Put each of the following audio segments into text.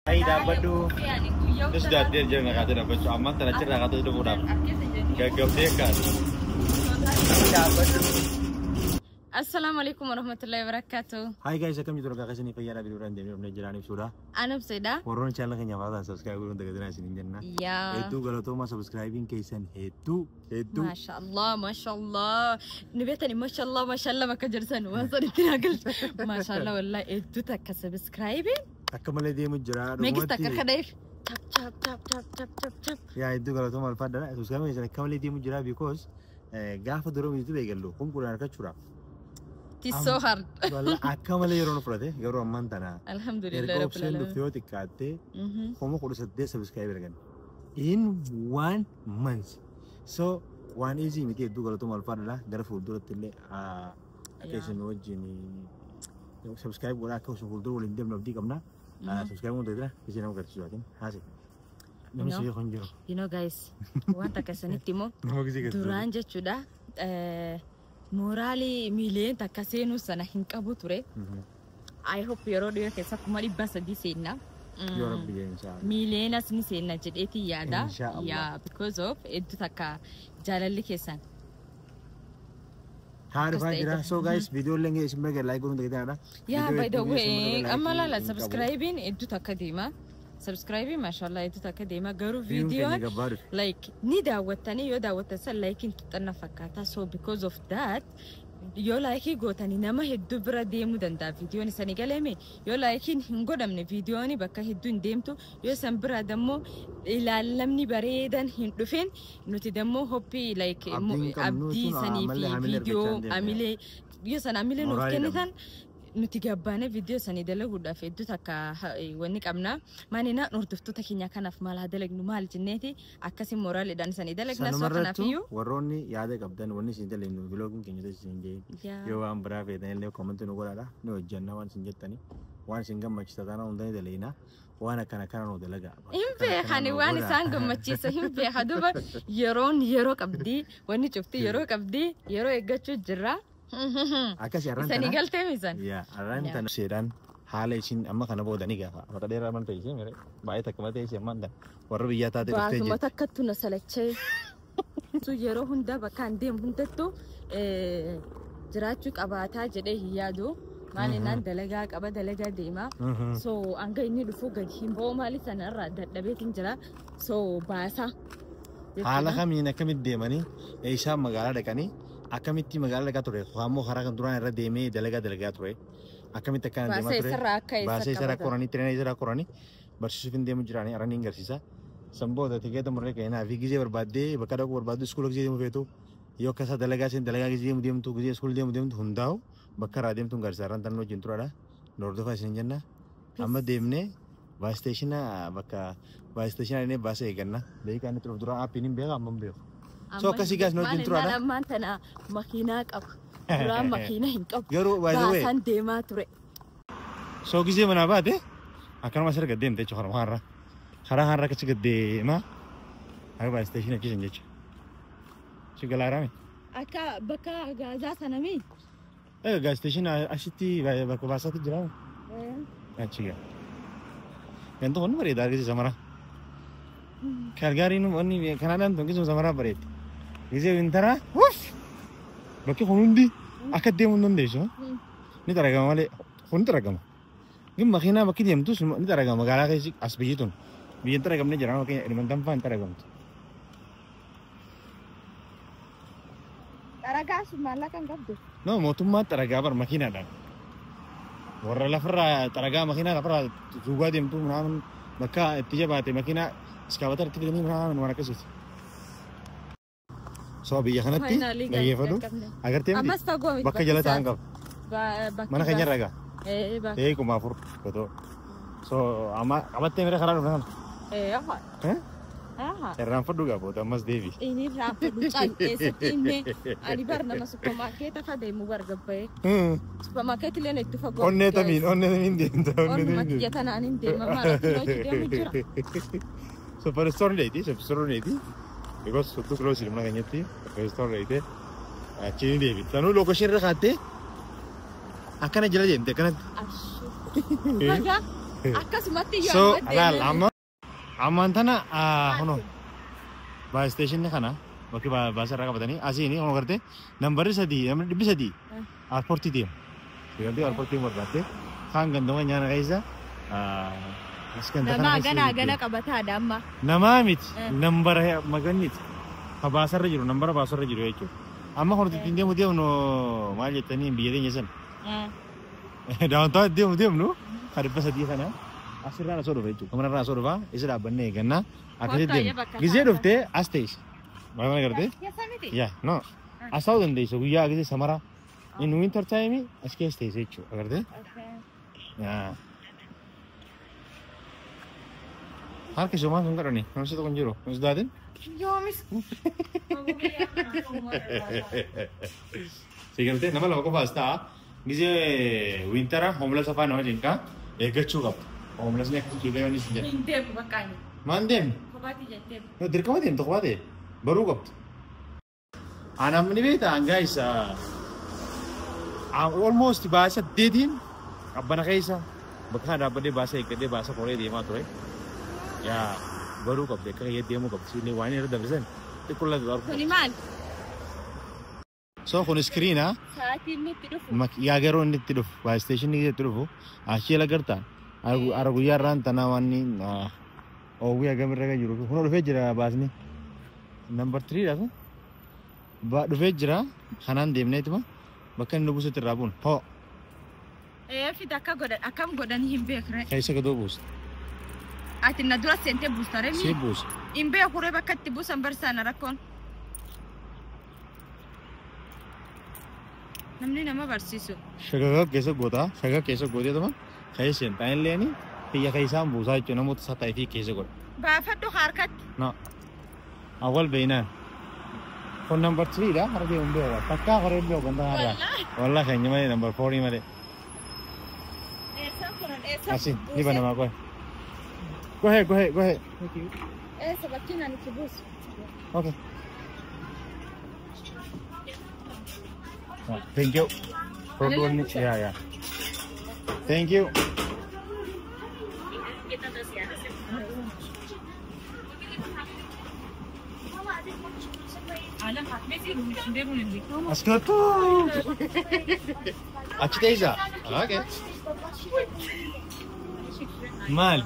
Ay dapat tuh. Terus dia jangan kata dapat aman tanah cerah kata itu udah gagap dia kan. Dapat tuh. Assalamualaikum warahmatullahi wabarakatuh. Hai guys, kami juga kasih nih kayak video dan jadi udah jalan sudah. Anam seda. Orang channel kayaknya apa subscribe untuk kita sini jangan. Iya. Itu kalau tuh mas subscribing kaisan itu. Masya Allah. Nibetani Masya Allah maka jersan wasa ditinagal. Masya Allah wallah itu tak subscribing. Akamale dia mujra. Megis tak kadaif. Cap. Ya itu kalau tuh malfad dah subscribe kaisan akamale dia mujra because gafa dorong itu begalo. Kum kurang arka curang. It's so hard. Wala akamale yorono frate yoro mantana. Alhamdulillah rabbil alamin. Ergo option tikate. Komo kudu sadde subscriber kan. In 1 month. So one easy miti itu kalau tuh malfad dah gara full tille kaisan wajini subscribe gora ka full dulu lindem nabdi kamna subscribe mo dira kaisan mo garsu atin hasi. You know guys, wanta kasanitimo duraan jechuudha moraali miileen takka seenuu sana hin qabu ture. I hope yeroo dhiyoo keessa 300 seenna. Miileenas ni seenna jedheeti yaada. Yeah, because of hedduu takka jaalalli keessan. So guys, video lagi sebenarnya like untuk kita ada. Yeah, by the way, amalala subscribing hedduu takka deema. Subscribing mashallah itu tak ada garu video like ni daawwatani yo daawwatan like tutanna fakata, so because of that yo like gootani nama heddu bira deemu danda video ni sani galeme yo like hin godamne video ni bakka heddu deemtu yo san bira dammo ilaalamni bareedan hin dhufin nuti dammo hoppi like abdi sani video amile yo san amile no kennitan nuti gabbaane video sani dalaguudhaaf hedduu takka wanni qabna maanina hordoftoota keenya kanaaf maal dalagnu maal jenneeti akkasi moraaliidhaan sani dalagna soo kanaaf iyyuu warroonni yaada qabdan wanni isin dalagnu vlogging keenya isin jee yoo waan biraa feetan illee comment nu godhaadha nu hojjanna waan isin jettani waan isin gammachiisa taana hundanii dalagna waan akkana nu dalaga hin beekani waan isaan gammachiisa hin beeka duba yeroo qabdi wanni cufti yeroo qabdi yeroo eeggachuu jirra. Akasi arran Sani galte misan. Ya, arran tan sedan haala isin amma kana boodani gafa. Mata dheeraa man ta'e mere baay'ee takka matee isin amanda warra biyyaa taate dhuftee jirti. Baasuma takkattu na salachee. Tu yeroo hunda bakkaan deemu hundattu jiraachuu qabaataa jedhee hin yaadu. Maalinaan dalagaa qaba dalagaa deema. So hanga inni dhufu gadi hin ba'u maali sanarraa dadhabeetiin jira. So baasa. Haala kamiin akkamitti deemanii isaan magaalaa dhaqanii akkamitti magaalaa dhaqaa ture ammoo karaa kan duraan irra deemee dalagaa ture akkamitti akkana deemaa ture baasee isa rakkooranii tireenii isa rakkooranii barsiisuuf hin deemu jiraanii aranii hin garsiisa sanboota tikeeta murree keenyaa fi gizee barbaaddee bakka dhaquu barbaaddu iskuula gizee deemu feetu yoo akkasa dalagaa isin dalagaa gizee deemtu gizee iskuula deemtu hundaa'u bakka irraa deemtuun garsiisa arran tan wajjin turaadha noordofaa isin jenna amma deemnee baasteeshina bakka baasteeshina inni baasee eeganna beekaa inni turuuf dura aappiin hin beekaa amma hin beeku. So kasi guys no jin turada. Mana tana makina qaba. Dura makina hin qabu. Garuu by the way. Baasan deemaa ture. So gizee mana baate akkanuma asirra gad deemte jechuudha karaa har'a kachi gad deema. Akka baa station achiisan jecha. Si galaarame. Akka bakka gaazaa sanami. Gas station asitti bakka baasaatti jira. Achiga. Gantu kan bareedaa gizee samara. Kalgariin wanni Kanadaan tun gisuma samara bareetti. Gizee wintara bakki hundi akka deemuu hin dandeessu ni argama malee hundi argama. Gin makiinaa bakki deemtus ni argama magaalaa keessi as biyyi tun biyyi hin argamne jira bakki ilmantan fa'aa hin argamtu. Daragaa sun maallaqa hin qabdu. No mootummaatti daragaa bar makiinaadhaan. Warra lafarraa daragaa makiinaa lafarraa duugaa deemtu naan bakka itti jabaate makiinaa iskaabatar itti fidanii naan waan akkasiiti. So biyya kanatti gaggeeffatu agartee bakka jala ta'an qaba. Mana keenya ragaa. Kuma 4 foto. So amma qabattee mira karaa dhufan. Irraan fadhu gaafota ammas deebi. Inni irraan fadhu calqeessatti inni ani bar nama supermarkeeta fadeemu bargabbaa'e. Supermarkeeti illee itti fagoo. Onneetamiin deemta. Onnuma kiyya tanaan hin deema maal deemu jira. So per store leeti. Because tutto close il magnetti, per store leeti. Achiin deebi. Sanuu location irra kaattee akkana jala deemte akkanatti. Nagaa Akkasumatti yoo So laal ammaan tana hono baa station ni kana bakki baasarraa qabatanii asii ni hono gartee nambarri 3 namni 300 airportii deemu. Galtee airportii barbaadde kaan gandama nyaana keessa nama gana qabataadha amma. Namaa miti nambara maganniiti. Ka baasarra jiru nambara baasarra jiru jechuudha. Amma horti deemu deemnu maal jettanii biyya keenya sana. Daawwantaa deemnu kan 300 kana asirraa asoo dhufa jechuudha. Kamararraa asoo dhufa isa dhaabbannee eegannaa akkasitti deemu. Gizee dhuftee as teessi. Maal gartee? Yaa no as ta'uu dandeessa guyyaa gizee samara in winter time as keessa teessee jechuudha gartee. Yaa. Harka cuma sun kadang ni, masih tu kunjuru, masih dah ada? Yoomis. Sekarang tu nama lagu pasta, gize wintera homeless apa nama jengka, cukap. Homeless ni aku juga ni sendiri. Mandem bakani. Mandem. Kobati jattem. No, dirkamadem, tu kobati. Baru kap. Anak ni beta, guys. Almost bahasa dedin, apa nak kisah? Bakal dapat dia bahasa Korea dia mah tu. Ya, baru kap deh. Kalau dia mau kap sini, wani ada berzen. Itu kulah luar. Kuniman. So, kon screen ah. Saat ini tidur. Ya gero ni tidur. Bus station ni tidur. Asyik lah gerta. Aragu yaran tanawan ni. Oh, we agak mereka juru. Kono dua jera bus ni. Number 3 dah tu. Dua jera. Kanan dem ni tu mah. Bahkan nubu seterabun. Ho. Fida akam godan himbe kre. Kaisa kedua bus. Ati nadura sente bus tare mi. Si bus. Imbe akure bakati bus ambar sana rakon. Namni nama barsisu. Shagaga kesa goda. Shagaga kesa goda tu mah. Kaisa sentain le ni. Tiya kaisa busa itu namu tu satu ifi kesa god. Bapak tu harkat. No. Awal beina. Phone number 3 dah. Harus dia umbe awal. Pakka harus dia ganda ada. Wallah kayaknya mana number 4 ni mana. Asin. Ni mana mak kau? Go ahead. Thank you. Sebaiknya nanti bus. Okay. Thank you. Problem ni, ya. Thank you. Askatu. Achi teiza. Okay. Mal.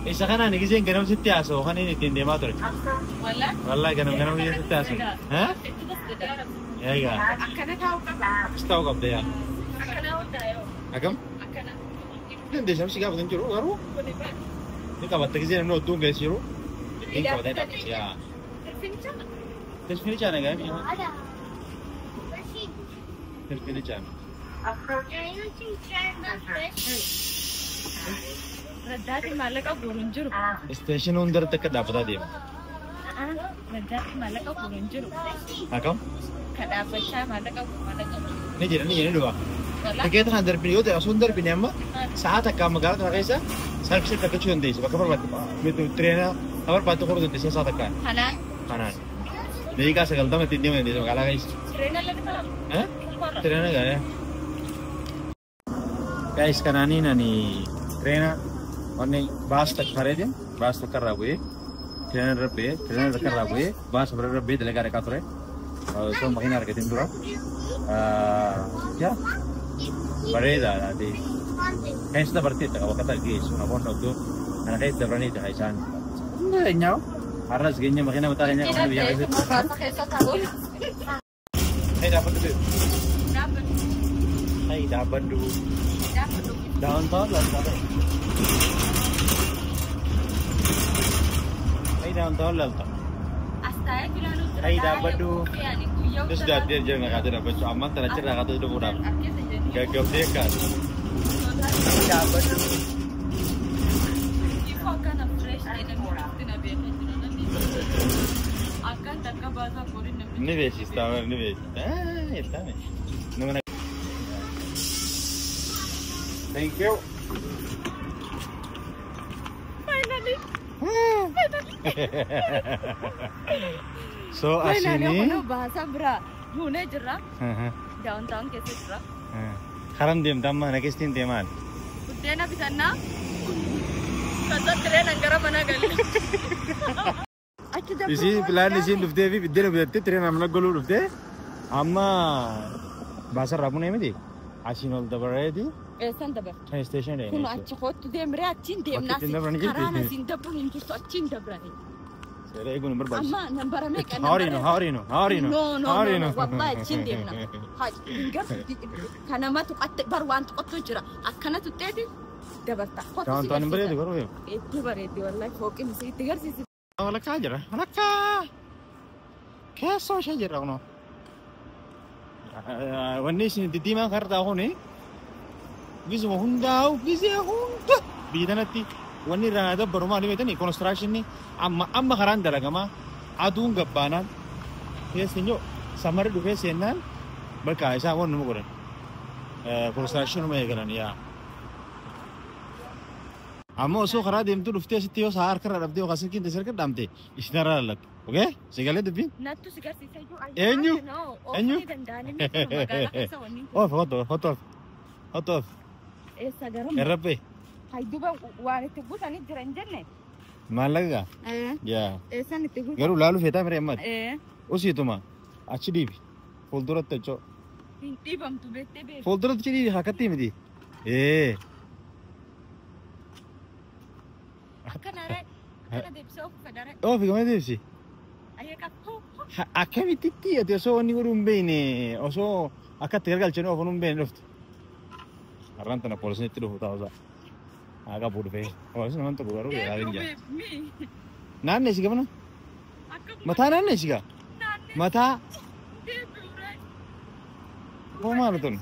Isa kana ni gising ganam sitti aso kana ni tinde matur. Wallahi ganam sitti aso. Ha? Ya ga. Akana tahu kaba. Tahu kab dia. Akana udayo. Agam? Akana. Nde sam siga bukan juru garu. Ni kabat gising no tu guys juru. Ini kabat ada ya. Terus finish ana ga? Ada. Terus finish ana. Radati malaka burunjuru. Station under tak dapat dia. Radati malaka burunjuru. Akam? Kada pasha malaka. Ni jadi dua. Kita kan dari video tu asundar bini amma. Saat akam magala tu kaisa. Service tak kecil nanti. Sebab apa? Betul trainer. Awal patu korang nanti saya saat akam. Kanan. Jadi kalau segala tempat tindiam nanti sebab kalah guys. Trainer lagi mana? Trainer gak ya? Guys kanan ini nani trainer. Oni bas tak khare din bas tak kar rabu trainer kar rabu bas ber rabu delega reka tore so makina reka tin dura ya bareda di kaisa da berarti tak kata guys na pon tu ana kaisa berani tak kaisan enggak nyau arras genya makina matanya kamu dia kaisa dapat tu dapat dulu downtown lah dapat downtown lalta. Astaya kilanu. Ay dapat do. Terus dah dia jangan kata dapat so aman terakhir nak kata itu mudah. Gagap dia kan. Dapat do. Ibu kan fresh ni murah. Tinabi ni. Akan tak bahasa Korea ni. Ni besi star ni besi. Itu ni. Nama. Thank you. Finally. So asini bahasa bra, hune jera, downtown कैसे jera, Haram dem tamma nakistin deman. Buddeena bitannaa. Kasa tireen angara mana galee. Achi dabru. Isi plan isin dufte fi buddeena bitatte tireen amna goluu dufte. Amma basar rabu ne miti. Asin ol dabareti. Eessan dabar. Train station ne. Kun achi kootu deemree achiin deemnaa. Karaan asiin dabruun hin jirtu achiin dabranii. Sere egun berbasis. Amma nambara meeqa Harino. No. Wallahi achiin deemna. Kanamatu bar waan tokkotu jira. Akkana tutteeti dabarta. Tahan bareedu garuu. Itti bareedi wallahi fooqin itti garsiisi. Walakkaa jira. Walakkaa. Keessoo ishee jira kunoo. Wanni isin diddiimaa kartaa kuni gisuma hundaa'u gisee hunda biyya kanatti wanni irraa dabbaru maali beektanii konistiraakshini amma karaan dalagamaa aduun gabbaanaan keessinyo samarri dhufee seennaan bakka isaa waan numa godhan konistiraakshini eegalan yaa. Amma osoo karaa deemtuu dhuftee sitti yoo sa'a harkarra dhabdee yookaan silkiin teessee harka dhaamte isin irraa lallabdu. Okee? Sigalee dubbiin? Nattu si garsiisa iyyuu Eenyu? Eenyu? Hot off. Eessa garuu? Errabbee? Hayduba waan itti guutanii jira hin jenne? Maallaqa? Yaa. Eessan itti guutan? Garuu laaluu feetaa miree ammaati? Usiituma achi dhiibi. Fuulduratti jechoo. hin dhiibamtu beektee beektu. Fuulduratti dhiibi akkatti miti. Akkanaree akkana deebisee of fedare. Oofi gama deebisi. Ayyakappu. Akkamitti ati osoo wanni godhuu hin beekne osoo akkatti gargalchanii oofuu hin beekne dhuftu. Har'aan tana poolisiinitti dhufu taa'uusaa. Haa qabu dhufee. Poolisiin nama tokko garuu beekaa hin jira. Naannee si gamana? Mataa naannee si gaa? Mataa. Hoo maali tun?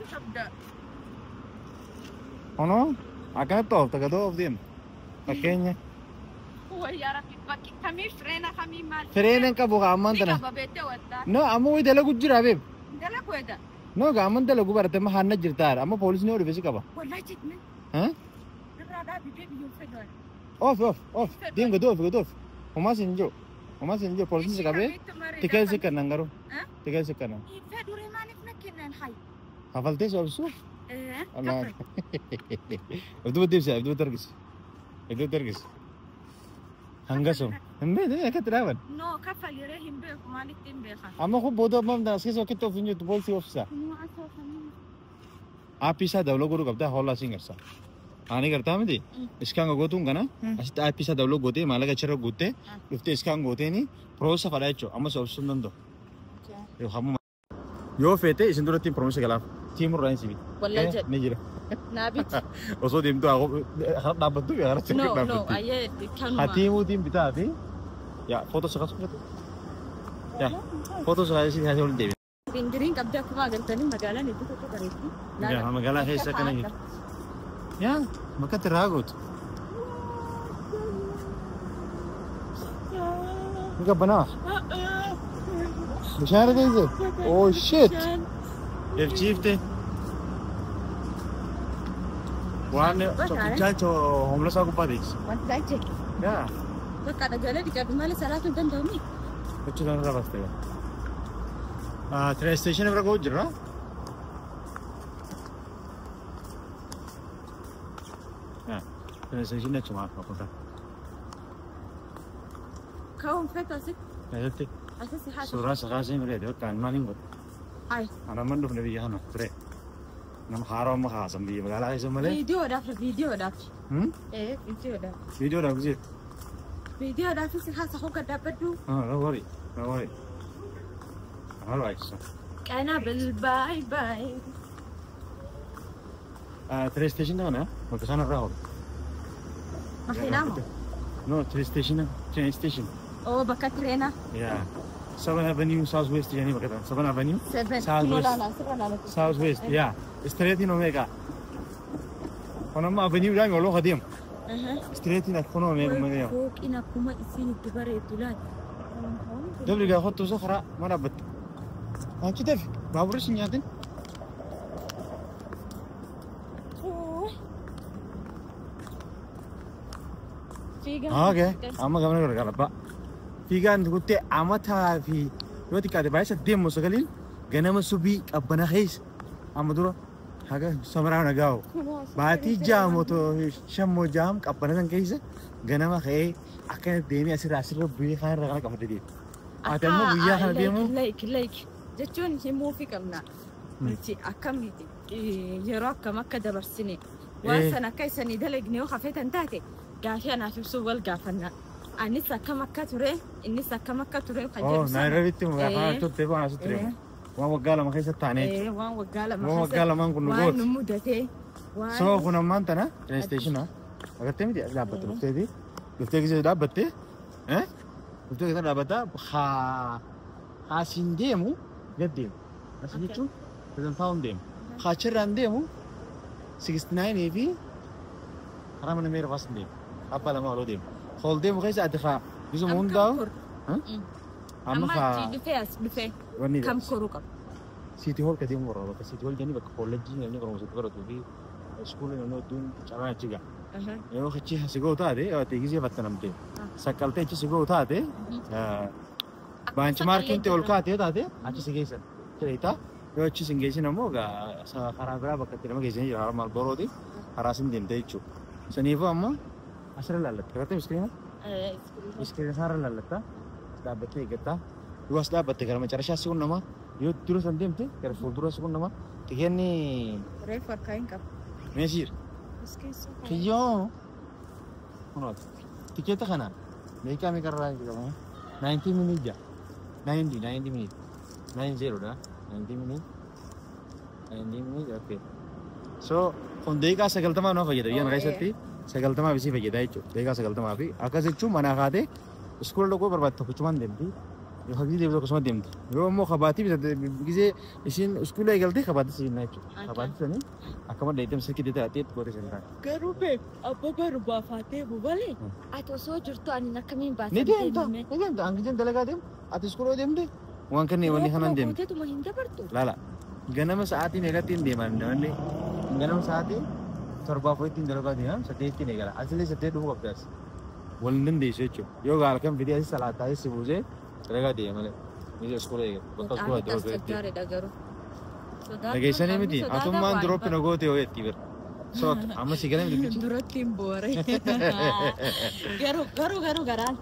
Onoo akkanatti oofta gatoo of deema. Fakkeenya. Freenan qabu amman tana. No amma way dalagu jira beeb. Dalagu eda. No ga amman dalagu barate ma hanna jirta amma polisni odi besi qaba. Wallahi jitne. Ha? Rada bibe biyo fedor. Off. Dim gado. Homa sinjo polisni se qabe. Tikai se kanan garo. Tikai se kanan. Fedor manif nakenan hay. Hafalte sobsu. Allah. Abdu tergis. Hangasum. Hembe de ka travel. No kafal yere himbe ko malik timbe kha. Amma ko bodo mam da skiso kito finyo to polisi officer. No aso khamin. आप इसा दवलो गुरु कब्दा हॉल लासिंग करसा आने करता है मुझे इसका गोतूंगा ना अच्छा आप इसा दवलो गोते माला का चरो गोते लुफ्ते इसका गोते नहीं प्रोसेस फलाए चो अम्मा सब सुनन दो यो हम यो फेते इस इंदुर टीम प्रोसेस गला टीम रुराइन सीबी वल्ला जट नहीं गिरा नाबित उसो टीम तो आगो हर दाबत तो यार चेक दाबत no aye kanu हाथी वो टीम बिता आती या फोटो सका सुन या फोटो सका इसी हाथ होल देवी Ringgering kabda ko magantani magala nito to kareti. Ya, magala hai sa kanang. Ya, makatiragot. Ika bana. Bishara deze. Oh shit. Ev çifte. Wan chacho homeless ako pa dis. Want like check. Ya. To kada gala di kada mala salatu dan dami. Kuch dan raste. Train station ever go jira? Yeah, train station ne chuma kapota. Kaum feta sik. Ayati. Asasi hata. Surah sakasi mere de kan maning bot. Ai. Ana mandu ne biya no tre. Nam haram ma khasam bi magala ai samale. Video da. Video da. Video da gzi. Video da fi hasa ko kada padu. No worry. All right. Kana bil bye bye. Train station na magkasana raho. Makina mo? No, train station. Oh, baka trena. Yeah. 7 Avenue Southwest yani makata. 7 Avenue? 7. Southwest. Southwest, yeah. Straight in Omega. Konama Avenue dai ngolo khadim. Straight in kono Omega magaya. Fok ina kuma isini tibare tulat. Dobri ga khotto sakhra marabat. كده ما بريش نياتين اوكي اما كمان غير با في كان قلت امتها في دلوقتي قاعد بايش الدم مسغلين غنم سبي ابنا خيس اما دورو haga samraa nagaaw baatii jaamoto shammo jaam qabbanatan keessa ganama ka'ee akka deemee asirra bu'ee kaan irra kana qabatee atammo guyyaa kana deemu like jechuun himuu fi qabna miti akkamitti yeroo akkam akka dabarsine waan sana akka isanii dalagne yoo hafeetan taate gaafii anaaf ibsuu wal gaafanna anis akkam akka ture innis akkam akka ture kan jedhu sana Nairobitti magaalaa turte waan as ture waan waggaa lama keessa taanee waan waggaa lama kun nu waan nu mudatee so kun ammaan tana train station agartee miti dhaabatte dhuftee gisee dhaabatte dhuftee gisee dhaabatta haasin deemu gad deemu asin jechuun taawun deemu haachirraan deemu 69 fi karaa mana meera faasin deemu abbaa lama waloo deemu hol deemu keessa ati haa gisuma hundaa'u amma dhufee kam koruu qaba City Hall kadang murah, bakka City Hall jadi bakka college ni kalau masuk baru tu di sekolah ni tu cara ciga. Yang kecil segau tadi, tiga sih fatah nampak. Sakal teh segau tadi, benchmarking tu olka tadi, aci segesen. Cerita, yo aci segesen namo ga sekarang berapa ketika nama segesen jadi mal baru di harasin dem teh itu. Senifu amma asal lalat, kata miskin? Miskin asal lalat ta, dapat kita. Luas dapat kalau mencari syasuk nama. Yo terus andem teh, kalau full sekun nama, tiga ni. Refer kain kap. Mesir. Kiyo. Menurut. Tiket tak kana. Mereka mikir lagi kamu. 90 minit ja. 90 minit. 90 dah. 90 minit. 90 minit. Okay. So, kon deka segal tama no fayda. Yan guys ati. Segal tama bisi fayda itu. Deka segal tama api. Akas itu mana kade. Sekolah loko berbat tu cuman dem ti. Yo hagi dia betul dem ti. Yo mau khabati bisa gize isin sekolah egalti khabati sih naik. Khabati sini. Akaman dah item sedikit dia hati boleh sekarang. Garupe, apa baru bafate bubale? Atau sojur tu ani nak kami bahas. Ni dia entah, angkitan dalaga dem. Atas sekolah dem deh. Uang kan ni wani kanan dem. Itu mahinda bertu. Lala. Ganam saat ini negatif dem anda ni. Ganam saat ini serba fitin dalaga dia. Setiap ini negara. Asli setiap dua belas. Walden deh secu. Yo galakam video si salah tadi sebuje. Dalaga dia mana? Ni sekolah dia. Betul sekolah dia. Nagaysa ni miti. Atau man drop pinagote o etiver. So, ama sigara ni. Drop timbore. Garu garan.